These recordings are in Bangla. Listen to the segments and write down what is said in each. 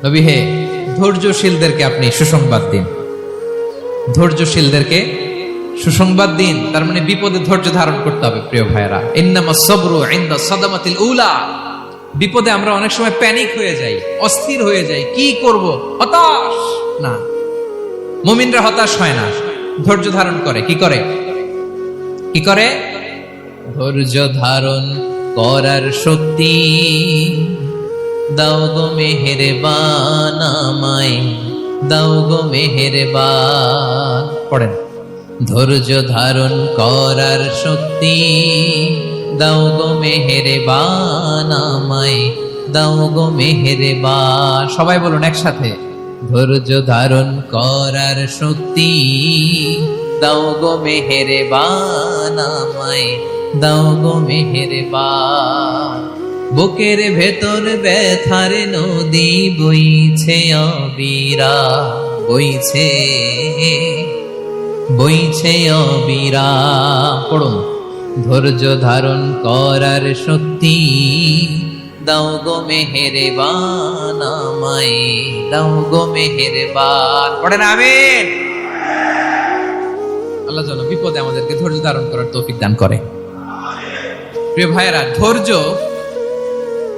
নবী হে, ধৈর্যশীলদেরকে আপনি সুসংবাদ দিন। ধৈর্যশীলদেরকে সুসংবাদ দিন, তার মানে বিপদে ধৈর্য ধারণ করতে হবে। প্রিয় ভাইরা, ইন্নামাস সাবরু ইনদা সাদামাতিল উলা। বিপদে আমরা অনেক সময় প্যানিক হয়ে যাই, অস্থির হয়ে যাই, কি করব, হতাশ না। মুমিনরা হতাশ হয় না, ধৈর্য ধারণ করে। কি করে? কি করে? ধৈর্য ধারণ করার শক্তি দাও গো মেহেরবান, আমায় দাও গো মেহেরবান। পড়েন, ধৈর্য ধারণ করার শক্তি দাও গো মেহেরবান, আমায় দাও গো মেহেরবান। সবাই বলুন একসাথে, ধৈর্য ধারণ করার শক্তি দাও গো মেহেরবান, আমায় দাও গো মেহেরবান। বুকের ভেতর ব্যথার নদী বইছে অবিরা, বইছে বইছে অবিরা। পড়ুন, ধৈর্য ধারণ করার শক্তি দাও গো মেহেরবান, আমায় দাও গো মেহেরবান। পড়েন আমিন। আল্লাহ যেন বিপদে আমাদেরকে ধৈর্য ধারণ করার তৌফিক দান করে। প্রিয় ভাইয়েরা, ধৈর্য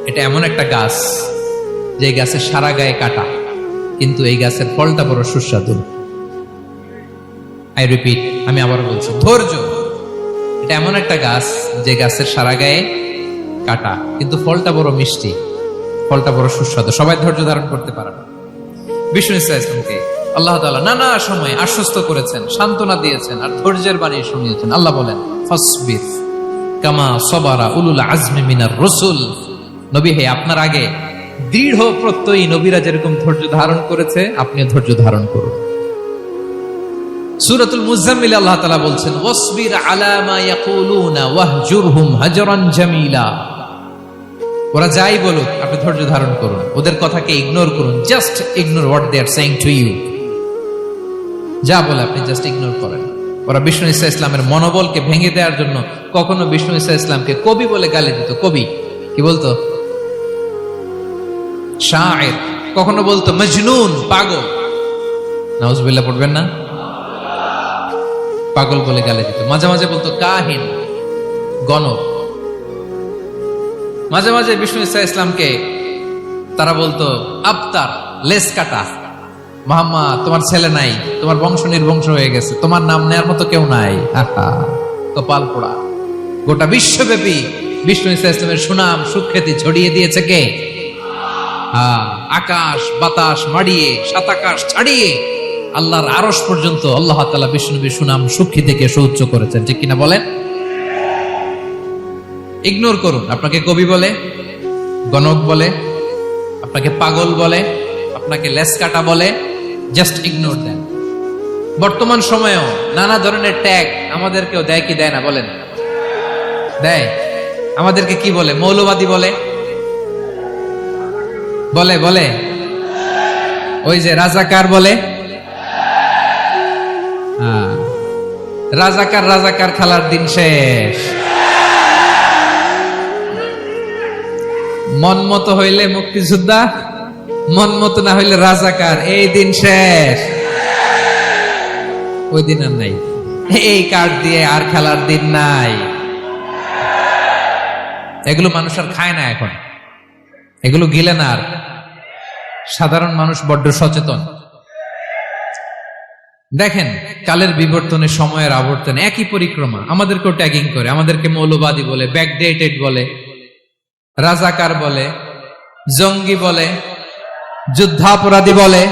এটা এমন একটা গাছ যে গাছের সারা গায়ে কাটা, কিন্তু এই গাছের ফলটা বড় সুস্বাদু। আই রিপিট, আমি আবার বলছি, ধৈর্য এটা এমন একটা গাছ যে গাছের সারা গায়ে কাটা, কিন্তু ফলটা বড় মিষ্টি, ফলটা বড় সুস্বাদু। সবাই ধৈর্য ধারণ করতে পারে না। বিষ্ণু ইসলামকে আল্লাহ তাআলা নানা সময় আশ্বস্ত করেছেন, সান্ত্বনা দিয়েছেন, আর ধৈর্যের বাণী শুনিয়েছেন। আল্লাহ বলেন, ফাসবির কামা সাবারা উলুল আজমি মিনার রাসূল। নবী হে, আপনার আগে দৃঢ় প্রত্যয়ী নবীরা যেরকম ধৈর্য ধারণ করেছে, আপনিও ধৈর্য ধারণ করুন। সূরাতুল মুজাম্মিল আল্লাহ তাআলা বলছেন, ওয়াসবির আলা মা ইয়াকুলুনা ওয়াহজুরহুম হাজরান জামিলা। ওরা যাই বলুক, আপনি ধৈর্য ধারণ করুন, ওদের কথাকে ইগনোর করুন। Just ignore what they are saying to you. যা বলে আপনি জাস্ট ইগনোর করেন। ওরা বিষ্ণু ঈসা ইসলামের মনোবলকে ভেঙে দেওয়ার জন্য কখনো বিষ্ণু ঈসা ইসলামকে কবি বলে গালি দিত। কবি কি বলতো? শায়ের। কখনো বলতো মজনুন, পাগল। নাউজুবিল্লাহ পড়বেন না? পাগল বলে গালি দিত। মাঝে মাঝে বলতো কাহিন, গণক। মাঝে মাঝে বিষ্ণু ঈসা ইসলামকে তারা বলতো আবতার, লেস কাটা। মুহাম্মদ, তোমার ছেলে নাই, তোমার বংশ নির্বংশ হয়ে গেছে, তোমার নাম নেয়ার মতো কেউ নাই। আহা, কপাল পোড়া। গোটা বিশ্বব্যাপী বিষ্ণু ঈসা ইসলামের সুনাম সুখ্যাতি ছড়িয়ে দিয়েছে কে? আকাশ বাতাস মাড়িয়ে, সাত আকাশ ছাড়িয়ে আল্লাহর আরশ পর্যন্ত আল্লাহ তাআলা বিষ্ণু নবীর সুনাম সুখ্যাতিকে সুউচ্চ করেছেন। ঠিক কিনা বলেন? ইগনোর করুন। আপনাকে কবি বলে, গণক বলে, আপনাকে পাগল বলে, আপনাকে লেস কাটা বলে, জাস্ট ইগনোর দেন। বর্তমান সময়েও নানা ধরনের ট্যাগ আমাদেরকেও দেয় কি দেয় না বলেন? দেয়। আমাদেরকে কি বলে? মৌলবাদী বলে, বলে বলে ওই যে রাজাকার বলে। রাজাকার রাজাকার খেলার দিন শেষ। মন মতো হইলে মুক্তিযোদ্ধা, মন মতো না হইলে রাজাকার, এই দিন শেষ। ওই দিন আর নাই। এই কার্ড দিয়ে আর খেলার দিন নাই। এগুলো মানুষ আর খায় না এখন, এগুলো গিলে না আর। সাধারণ মানুষ বড্ড সচেতন। দেখেন, কালের বিবর্তনে, সময়ের আবর্তনে একই পরিক্রমা আমাদেরকেও ট্যাগিং করে। আমাদেরকে মৌলবাদী বলে, ব্যাকডেটেড বলে, রাজাকার বলে, জঙ্গি বলে, যুদ্ধাপরাধী বলে।